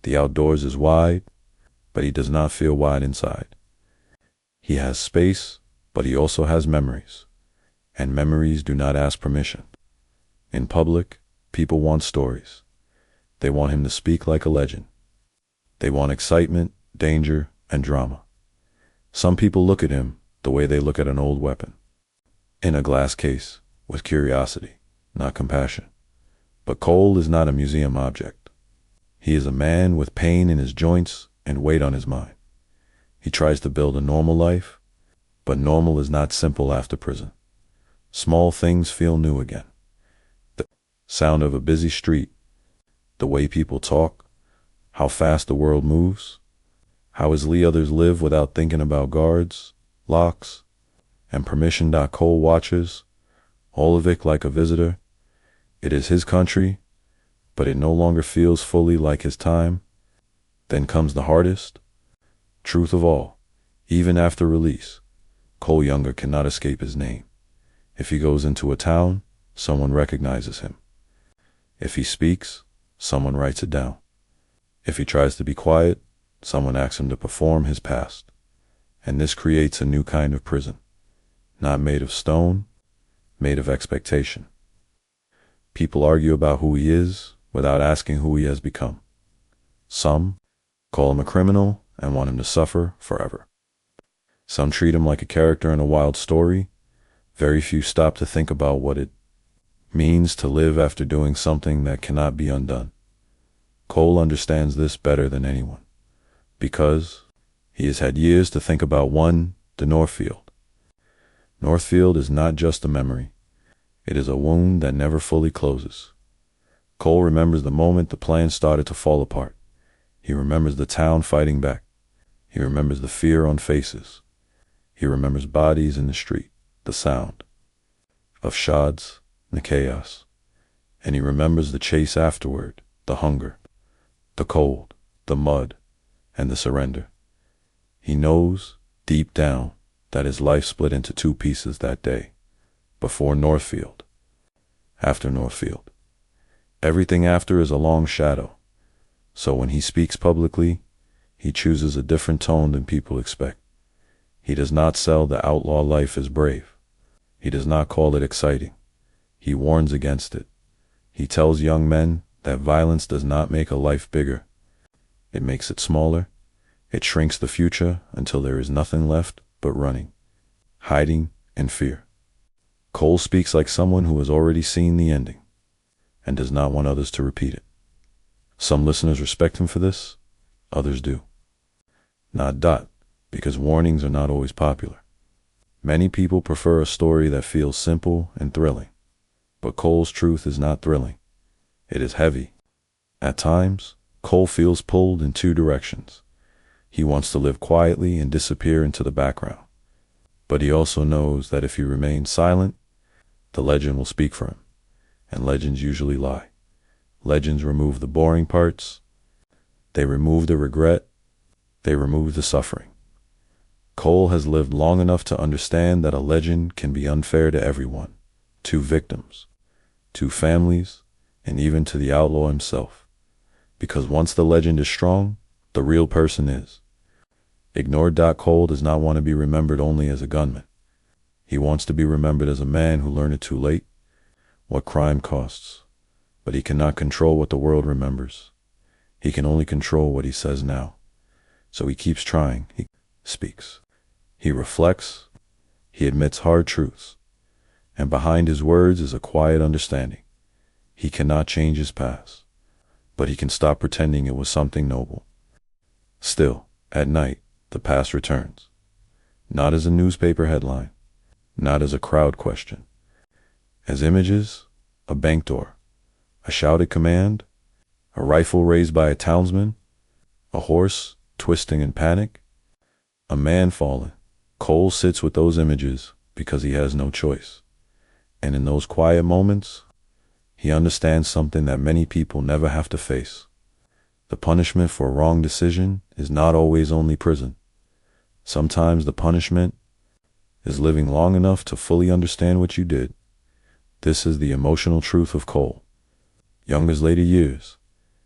The outdoors is wide, but he does not feel wide inside. He has space, but he also has memories, and memories do not ask permission. In public, people want stories. They want him to speak like a legend. They want excitement, danger, and drama. Some people look at him the way they look at an old weapon, in a glass case, with curiosity, not compassion. But Cole is not a museum object. He is a man with pain in his joints and weight on his mind. He tries to build a normal life, but normal is not simple after prison. Small things feel new again. The sound of a busy street, the way people talk, how fast the world moves, how easily others live without thinking about guards, locks, and permission. Cole watches all of it like a visitor. It is his country, but it no longer feels fully like his time. Then comes the hardest truth of all. Even after release, Cole Younger cannot escape his name. If he goes into a town, someone recognizes him. If he speaks, someone writes it down. If he tries to be quiet, someone asks him to perform his past. And this creates a new kind of prison, not made of stone, made of expectation. People argue about who he is without asking who he has become. Some call him a criminal and want him to suffer forever. Some treat him like a character in a wild story. Very few stop to think about what it means to live after doing something that cannot be undone. Cole understands this better than anyone, because he has had years to think about the Northfield. Northfield is not just a memory. It is a wound that never fully closes. Cole remembers the moment the plan started to fall apart. He remembers the town fighting back. He remembers the fear on faces. He remembers bodies in the street, the sound of shots, the chaos. And he remembers the chase afterward, the hunger, the cold, the mud, and the surrender. He knows, deep down, that his life split into two pieces that day, before Northfield, after Northfield. Everything after is a long shadow. So when he speaks publicly, he chooses a different tone than people expect. He does not sell the outlaw life as brave. He does not call it exciting. He warns against it. He tells young men that violence does not make a life bigger. It makes it smaller. It shrinks the future until there is nothing left but running, hiding, and fear. Cole speaks like someone who has already seen the ending and does not want others to repeat it. Some listeners respect him for this, others do. Not because warnings are not always popular. Many people prefer a story that feels simple and thrilling, but Cole's truth is not thrilling. It is heavy. At times, Cole feels pulled in two directions. He wants to live quietly and disappear into the background, but he also knows that if he remains silent, the legend will speak for him, and legends usually lie. Legends remove the boring parts. They remove the regret. They remove the suffering. Cole has lived long enough to understand that a legend can be unfair to everyone, to victims, to families, and even to the outlaw himself. Because once the legend is strong, the real person is. Ignored. Cole does not want to be remembered only as a gunman. He wants to be remembered as a man who learned it too late, what crime costs. But he cannot control what the world remembers. He can only control what he says now. So he keeps trying. He speaks. He reflects. He admits hard truths. And behind his words is a quiet understanding. He cannot change his past, but he can stop pretending it was something noble. Still, at night, the past returns. Not as a newspaper headline, not as a crowd question. As images, a bank door, a shouted command, a rifle raised by a townsman, a horse twisting in panic, a man fallen. Cole sits with those images because he has no choice. And in those quiet moments, he understands something that many people never have to face. The punishment for a wrong decision is not always only prison. Sometimes the punishment is living long enough to fully understand what you did. This is the emotional truth of Cole. Younger's later years,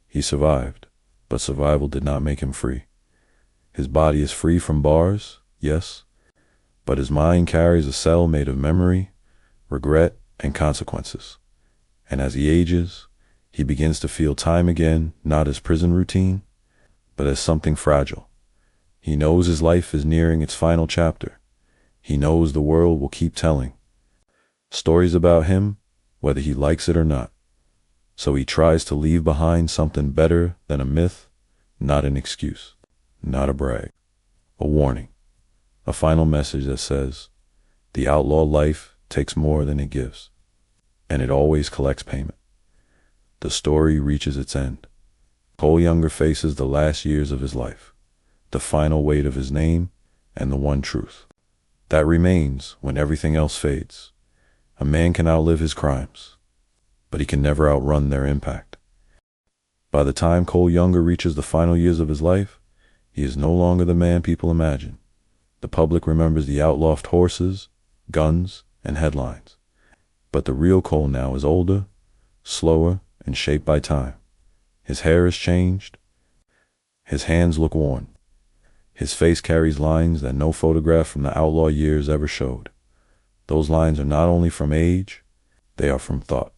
he survived, but survival did not make him free. His body is free from bars, yes, but his mind carries a cell made of memory, regret, and consequences. And as he ages, he begins to feel time again, not as prison routine, but as something fragile. He knows his life is nearing its final chapter. He knows the world will keep telling stories about him, whether he likes it or not. So he tries to leave behind something better than a myth, not an excuse, not a brag, a warning, a final message that says, the outlaw life takes more than it gives, and it always collects payment. The story reaches its end. Cole Younger faces the last years of his life, the final weight of his name, and the one truth that remains when everything else fades. A man can outlive his crimes, but he can never outrun their impact. By the time Cole Younger reaches the final years of his life, he is no longer the man people imagine. The public remembers the outlawed horses, guns, and headlines. But the real Cole now is older, slower, and shaped by time. His hair is changed. His hands look worn. His face carries lines that no photograph from the outlaw years ever showed. Those lines are not only from age, they are from thought.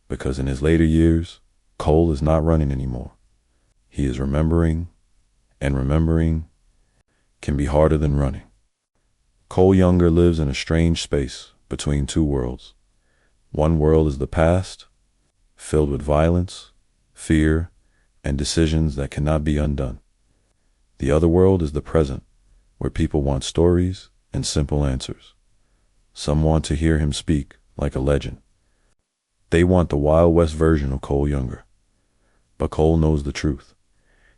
Because in his later years, Cole is not running anymore. He is remembering, and remembering can be harder than running. Cole Younger lives in a strange space between two worlds. One world is the past, filled with violence, fear, and decisions that cannot be undone. The other world is the present, where people want stories and simple answers. Some want to hear him speak like a legend. They want the Wild West version of Cole Younger. But Cole knows the truth.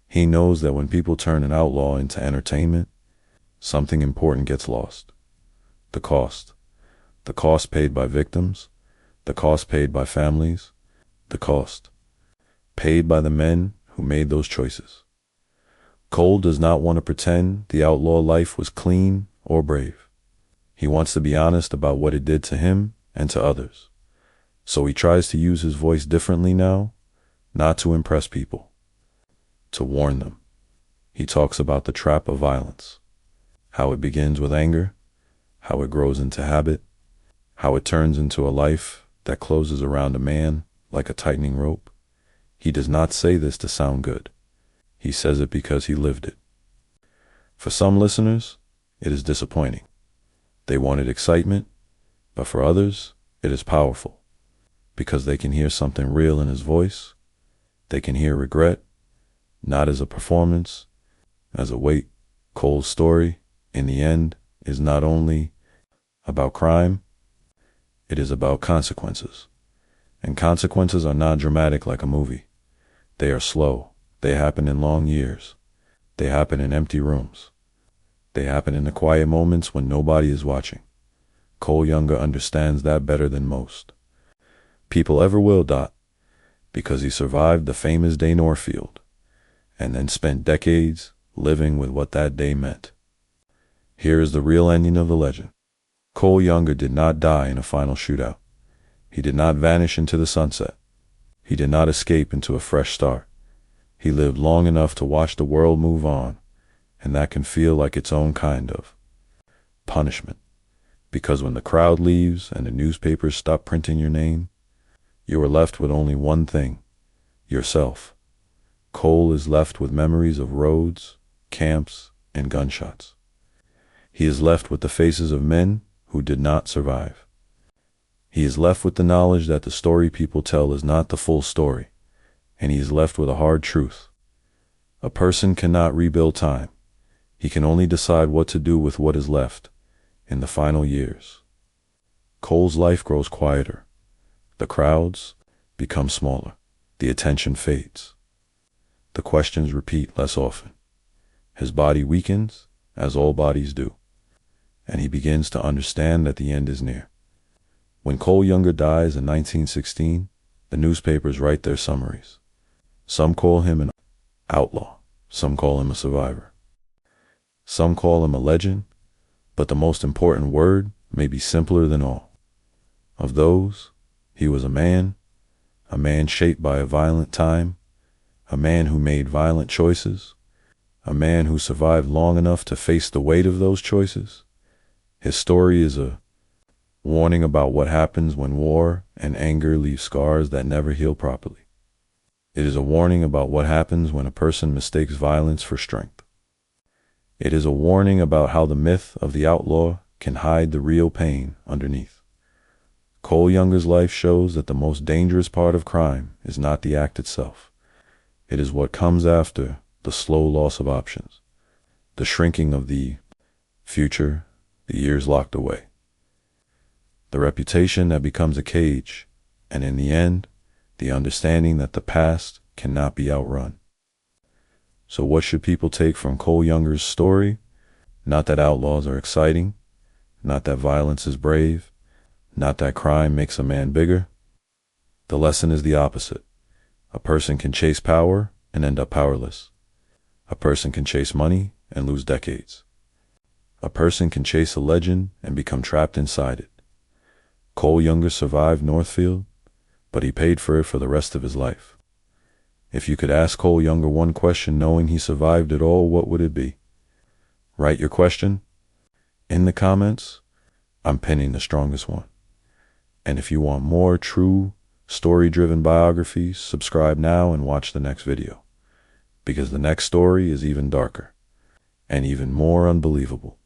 He knows that when people turn an outlaw into entertainment, something important gets lost. The cost. The cost paid by victims, the cost paid by families, the cost paid by the men who made those choices. Cole does not want to pretend the outlaw life was clean or brave. He wants to be honest about what it did to him and to others. So he tries to use his voice differently now, not to impress people, to warn them. He talks about the trap of violence, how it begins with anger, how it grows into habit, how it turns into a life that closes around a man like a tightening rope. He does not say this to sound good. He says it because he lived it. For some listeners, it is disappointing. They wanted excitement, but for others, it is powerful, because they can hear something real in his voice. They can hear regret, not as a performance, as a weight. Cole's story, in the end, is not only about crime, it is about consequences. And consequences are not dramatic like a movie. They are slow. They happen in long years. They happen in empty rooms. They happen in the quiet moments when nobody is watching. Cole Younger understands that better than most people ever will, because he survived the famous day Northfield, and then spent decades living with what that day meant. Here is the real ending of the legend. Cole Younger did not die in a final shootout. He did not vanish into the sunset. He did not escape into a fresh start. He lived long enough to watch the world move on, and that can feel like its own kind of punishment. Because when the crowd leaves and the newspapers stop printing your name, you are left with only one thing: yourself. Cole is left with memories of roads, camps, and gunshots. He is left with the faces of men who did not survive. He is left with the knowledge that the story people tell is not the full story, and he is left with a hard truth. A person cannot rebuild time. He can only decide what to do with what is left in the final years. Cole's life grows quieter. The crowds become smaller. The attention fades. The questions repeat less often. His body weakens, as all bodies do, and he begins to understand that the end is near. When Cole Younger dies in 1916, the newspapers write their summaries. Some call him an outlaw. Some call him a survivor. Some call him a legend, but the most important word may be simpler than all. Of those, he was a man shaped by a violent time, a man who made violent choices, a man who survived long enough to face the weight of those choices. His story is a warning about what happens when war and anger leave scars that never heal properly. It is a warning about what happens when a person mistakes violence for strength. It is a warning about how the myth of the outlaw can hide the real pain underneath. Cole Younger's life shows that the most dangerous part of crime is not the act itself. It is what comes after the slow loss of options, the shrinking of the future, the years locked away, the reputation that becomes a cage, and in the end, the understanding that the past cannot be outrun. So what should people take from Cole Younger's story? Not that outlaws are exciting, not that violence is brave, not that crime makes a man bigger. The lesson is the opposite. A person can chase power and end up powerless. A person can chase money and lose decades. A person can chase a legend and become trapped inside it. Cole Younger survived Northfield, but he paid for it for the rest of his life. If you could ask Cole Younger one question knowing he survived it all, what would it be? Write your question in the comments. I'm pinning the strongest one. And if you want more true, story-driven biographies, subscribe now and watch the next video, because the next story is even darker and even more unbelievable.